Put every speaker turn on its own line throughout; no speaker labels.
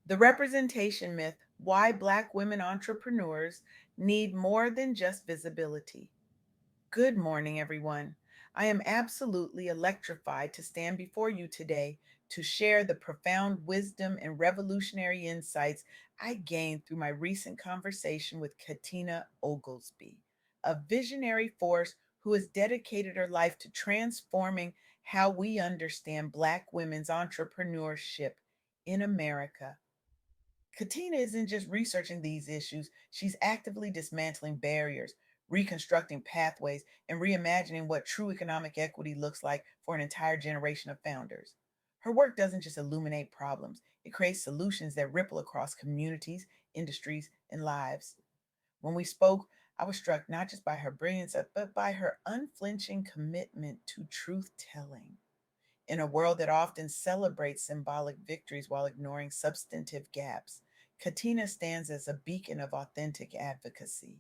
The representation myth: why Black women entrepreneurs need more than just visibility. Good morning, everyone. I am absolutely electrified to stand before you today to share the profound wisdom and revolutionary insights I gained through my recent conversation with Katina Oglesby, a visionary force who has dedicated her life to transforming how we understand Black women's entrepreneurship in America. Katina isn't just researching these issues, she's actively dismantling barriers, reconstructing pathways, and reimagining what true economic equity looks like for an entire generation of founders. Her work doesn't just illuminate problems, it creates solutions that ripple across communities, industries, and lives. When we spoke, I was struck not just by her brilliance, but by her unflinching commitment to truth telling. In a world that often celebrates symbolic victories while ignoring substantive gaps, Katina stands as a beacon of authentic advocacy.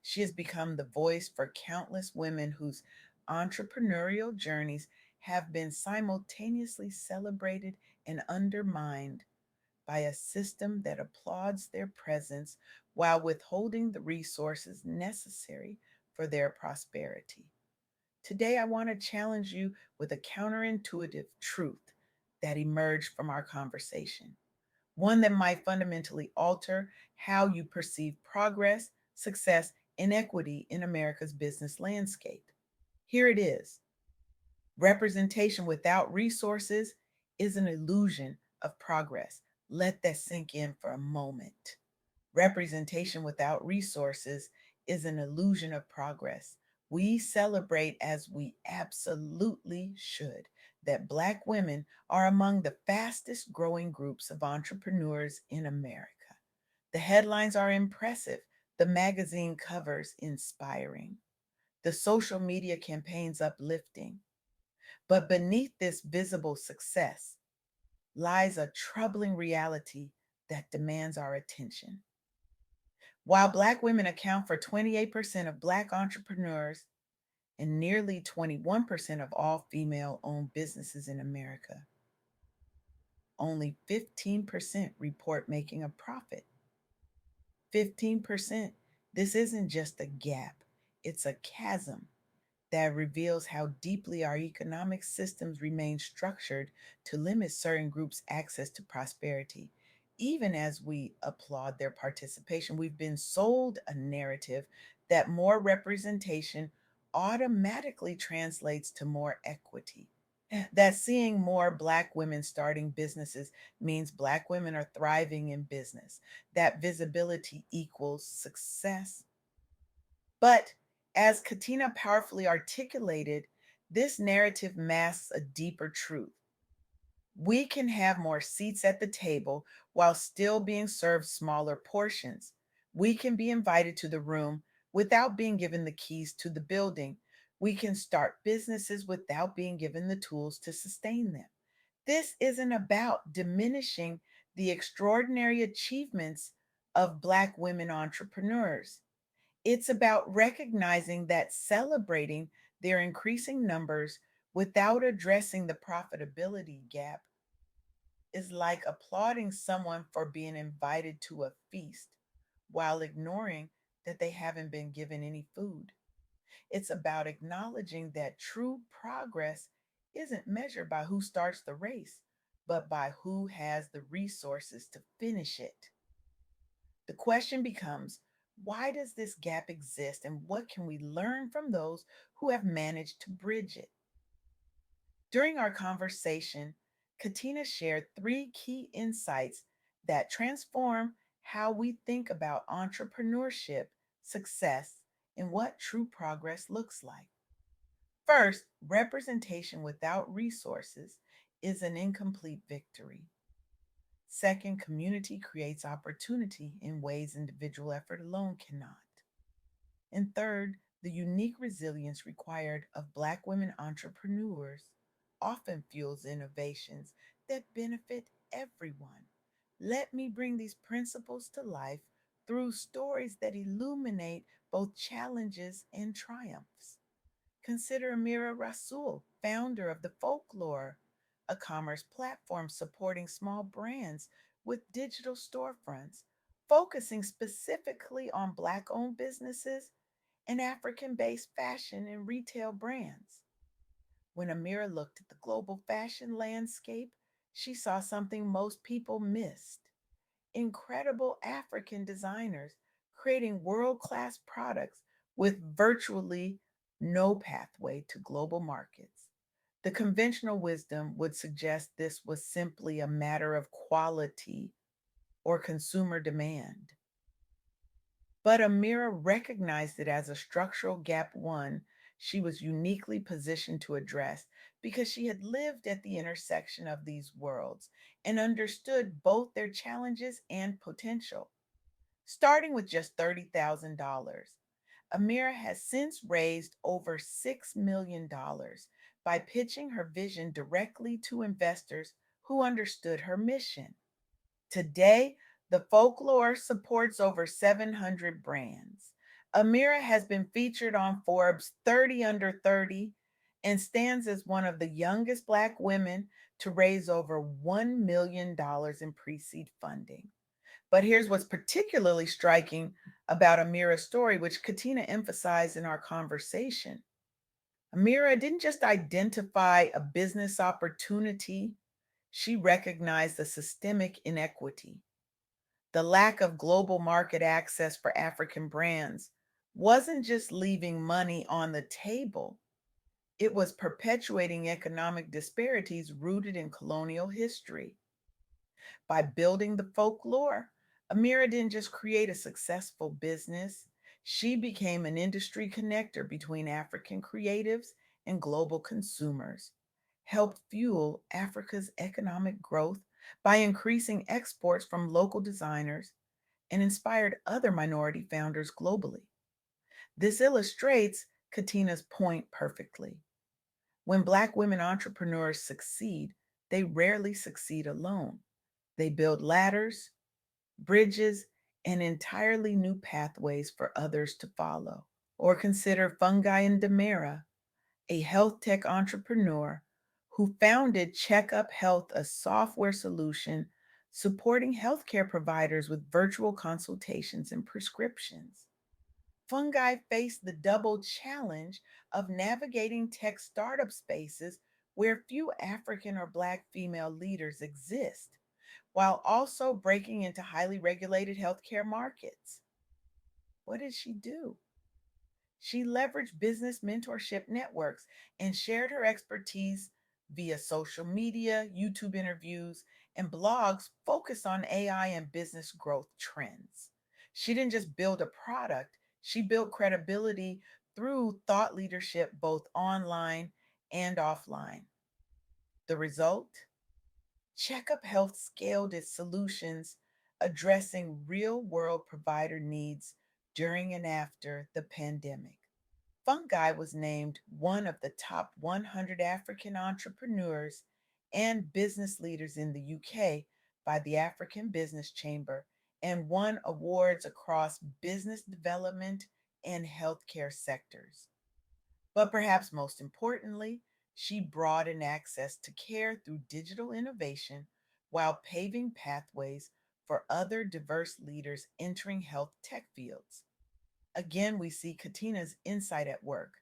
She has become the voice for countless women whose entrepreneurial journeys have been simultaneously celebrated and undermined by a system that applauds their presence while withholding the resources necessary for their prosperity. Today, I want to challenge you with a counterintuitive truth that emerged from our conversation, one that might fundamentally alter how you perceive progress, success, and equity in America's business landscape. Here it is: representation without resources is an illusion of progress. Let that sink in for a moment. Representation without resources is an illusion of progress. We celebrate, as we absolutely should, that Black women are among the fastest growing groups of entrepreneurs in America. The headlines are impressive, the magazine covers inspiring, the social media campaigns uplifting. But beneath this visible success lies a troubling reality that demands our attention. While Black women account for 28% of Black entrepreneurs and nearly 21% of all female owned businesses in America, only 15% report making a profit. 15%. This isn't just a gap, it's a chasm that reveals how deeply our economic systems remain structured to limit certain groups' access to prosperity. Even as we applaud their participation, we've been sold a narrative that more representation automatically translates to more equity. That seeing more Black women starting businesses means Black women are thriving in business. That visibility equals success. But as Katina powerfully articulated, this narrative masks a deeper truth. We can have more seats at the table while still being served smaller portions. We can be invited to the room without being given the keys to the building. We can start businesses without being given the tools to sustain them. This isn't about diminishing the extraordinary achievements of Black women entrepreneurs. It's about recognizing that celebrating their increasing numbers without addressing the profitability gap is like applauding someone for being invited to a feast while ignoring that they haven't been given any food. It's about acknowledging that true progress isn't measured by who starts the race, but by who has the resources to finish it. The question becomes, why does this gap exist and what can we learn from those who have managed to bridge it? During our conversation, Katina shared three key insights that transform how we think about entrepreneurship, success, and what true progress looks like. First, representation without resources is an incomplete victory. Second, community creates opportunity in ways individual effort alone cannot. And third, the unique resilience required of Black women entrepreneurs often fuels innovations that benefit everyone. Let me bring these principles to life through stories that illuminate both challenges and triumphs. Consider Amira Rasul, founder of The Folklore, a commerce platform supporting small brands with digital storefronts, focusing specifically on Black owned businesses and African based fashion and retail brands. When Amira looked at the global fashion landscape, she saw something most people missed: incredible African designers creating world class products with virtually no pathway to global markets. The conventional wisdom would suggest this was simply a matter of quality or consumer demand. But Amira recognized it as a structural gap, one she was uniquely positioned to address because she had lived at the intersection of these worlds and understood both their challenges and potential. Starting with just $30,000, Amira has since raised over $6 million by pitching her vision directly to investors who understood her mission. Today, the folklore supports over 700 brands. Amira has been featured on Forbes 30 Under 30 and stands as one of the youngest Black women to raise over $1 million in pre seed funding. But here's what's particularly striking about Amira's story, which Katina emphasized in our conversation. Amira didn't just identify a business opportunity, she recognized the systemic inequity. The lack of global market access for African brands wasn't just leaving money on the table, it was perpetuating economic disparities rooted in colonial history. By building the folklore, Amira didn't just create a successful business, she became an industry connector between African creatives and global consumers, helped fuel Africa's economic growth by increasing exports from local designers, and inspired other minority founders globally. This illustrates Katina's point perfectly. When Black women entrepreneurs succeed, they rarely succeed alone. They build ladders, bridges, and entirely new pathways for others to follow. Or consider Fungi and Demira, a health tech entrepreneur who founded Checkup Health, a software solution supporting healthcare providers with virtual consultations and prescriptions. Fungi faced the double challenge of navigating tech startup spaces where few African or Black female leaders exist, while also breaking into highly regulated healthcare markets. What did she do? She leveraged business mentorship networks and shared her expertise via social media, YouTube interviews, and blogs focused on AI and business growth trends. She didn't just build a product, she built credibility through thought leadership both online and offline. The result? Checkup Health scaled its solutions, addressing real world provider needs during and after the pandemic. Fungi was named one of the top 100 African entrepreneurs and business leaders in the UK by the African Business Chamber and won awards across business development and healthcare sectors. But perhaps most importantly, she broadened access to care through digital innovation while paving pathways for other diverse leaders entering health tech fields. Again, we see Katina's insight at work.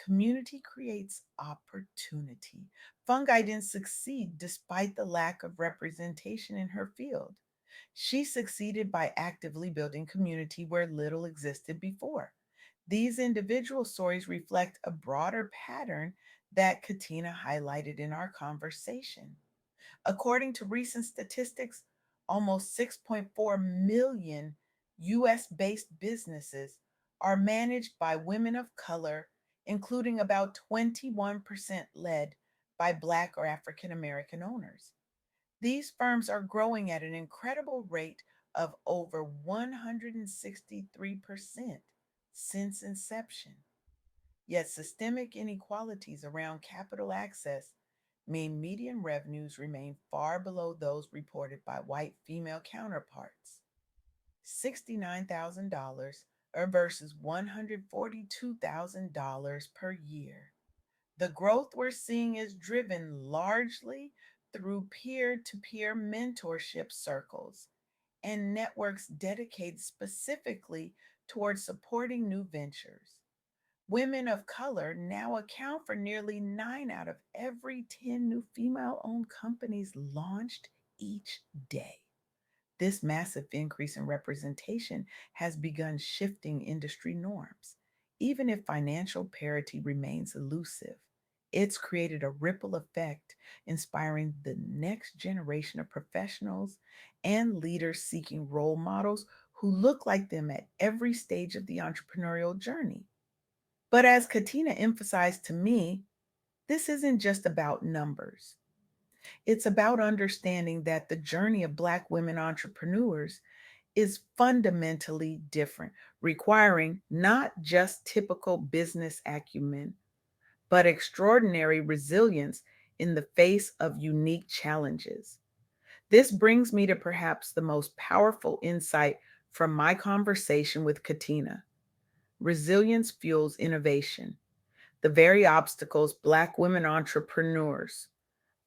Community creates opportunity. Fungi didn't succeed despite the lack of representation in her field. She succeeded by actively building community where little existed before. These individual stories reflect a broader pattern that Katina highlighted in our conversation. According to recent statistics, almost 6.4 million US based businesses are managed by women of color, including about 21% led by Black or African American owners. These firms are growing at an incredible rate of over 163% since inception. Yet systemic inequalities around capital access mean median revenues remain far below those reported by white female counterparts. $69,000 versus $142,000 per year. The growth we're seeing is driven largely through peer to peer mentorship circles and networks dedicated specifically towards supporting new ventures. Women of color now account for nearly 9 out of every 10 new female owned companies launched each day. This massive increase in representation has begun shifting industry norms. Even if financial parity remains elusive, it's created a ripple effect, inspiring the next generation of professionals and leaders seeking role models who look like them at every stage of the entrepreneurial journey. But as Katina emphasized to me, this isn't just about numbers. It's about understanding that the journey of Black women entrepreneurs is fundamentally different, requiring not just typical business acumen, but extraordinary resilience in the face of unique challenges. This brings me to perhaps the most powerful insight from my conversation with Katina. Resilience fuels innovation. The very obstacles Black women entrepreneurs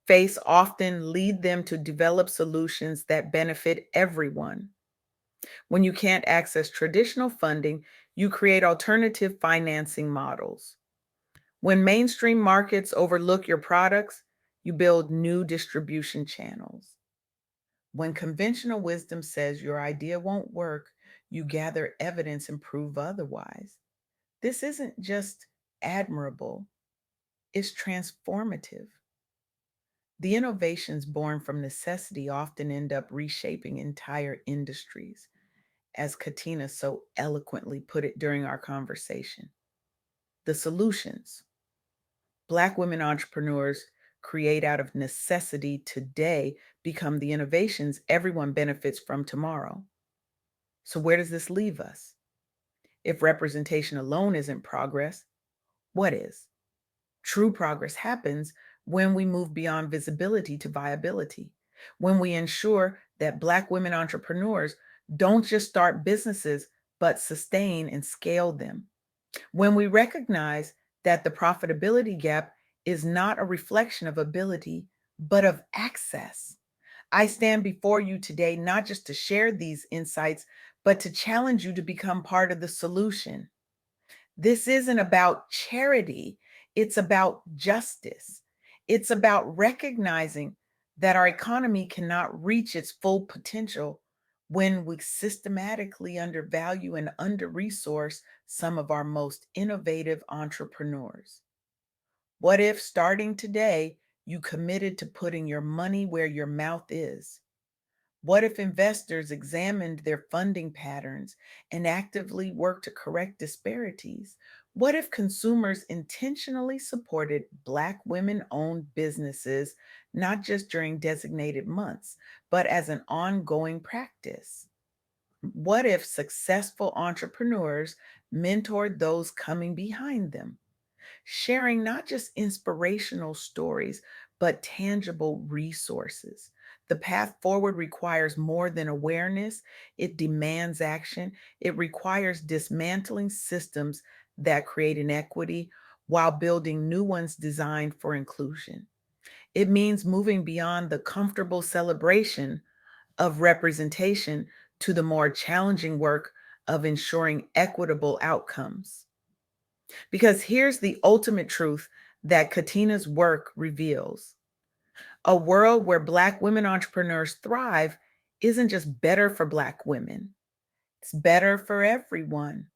face often lead them to develop solutions that benefit everyone. When you can't access traditional funding, you create alternative financing models. When mainstream markets overlook your products, you build new distribution channels. When conventional wisdom says your idea won't work, you gather evidence and prove otherwise. This isn't just admirable, it's transformative. The innovations born from necessity often end up reshaping entire industries, as Katina so eloquently put it during our conversation. The solutions Black women entrepreneurs create out of necessity today become the innovations everyone benefits from tomorrow. So, where does this leave us? If representation alone isn't progress, what is? True progress happens when we move beyond visibility to viability, when we ensure that Black women entrepreneurs don't just start businesses, but sustain and scale them. When we recognize that the profitability gap is not a reflection of ability, but of access. I stand before you today not just to share these insights, but to challenge you to become part of the solution. This isn't about charity, it's about justice. It's about recognizing that our economy cannot reach its full potential when we systematically undervalue and under resource some of our most innovative entrepreneurs. What if starting today, you committed to putting your money where your mouth is? What if investors examined their funding patterns and actively worked to correct disparities? What if consumers intentionally supported Black women owned businesses, not just during designated months, but as an ongoing practice? What if successful entrepreneurs mentored those coming behind them, sharing not just inspirational stories, but tangible resources? The path forward requires more than awareness, it demands action. It requires dismantling systems that create inequity while building new ones designed for inclusion. It means moving beyond the comfortable celebration of representation to the more challenging work of ensuring equitable outcomes. Because here's the ultimate truth that Katina's work reveals: a world where Black women entrepreneurs thrive isn't just better for Black women, it's better for everyone.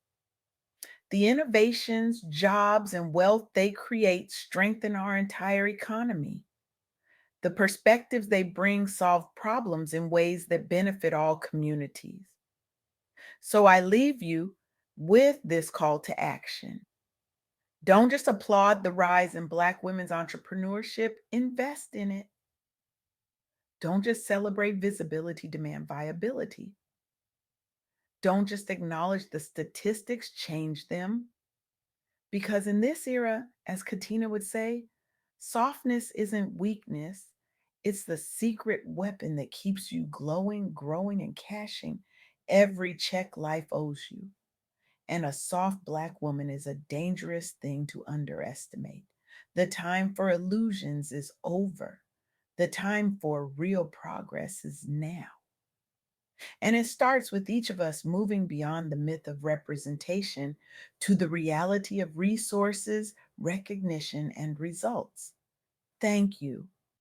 The innovations, jobs, and wealth they create strengthen our entire economy. The perspectives they bring solve problems in ways that benefit all communities. So I leave you with this call to action. Don't just applaud the rise in Black women's entrepreneurship, invest in it. Don't just celebrate visibility, demand viability. Don't just acknowledge the statistics, change them. Because in this era, as Katina would say, softness isn't weakness, it's the secret weapon that keeps you glowing, growing, and cashing every check life owes you. And a soft Black woman is a dangerous thing to underestimate. The time for illusions is over. The time for real progress is now. And it starts with each of us moving beyond the myth of representation to the reality of resources, recognition, and results. Thank you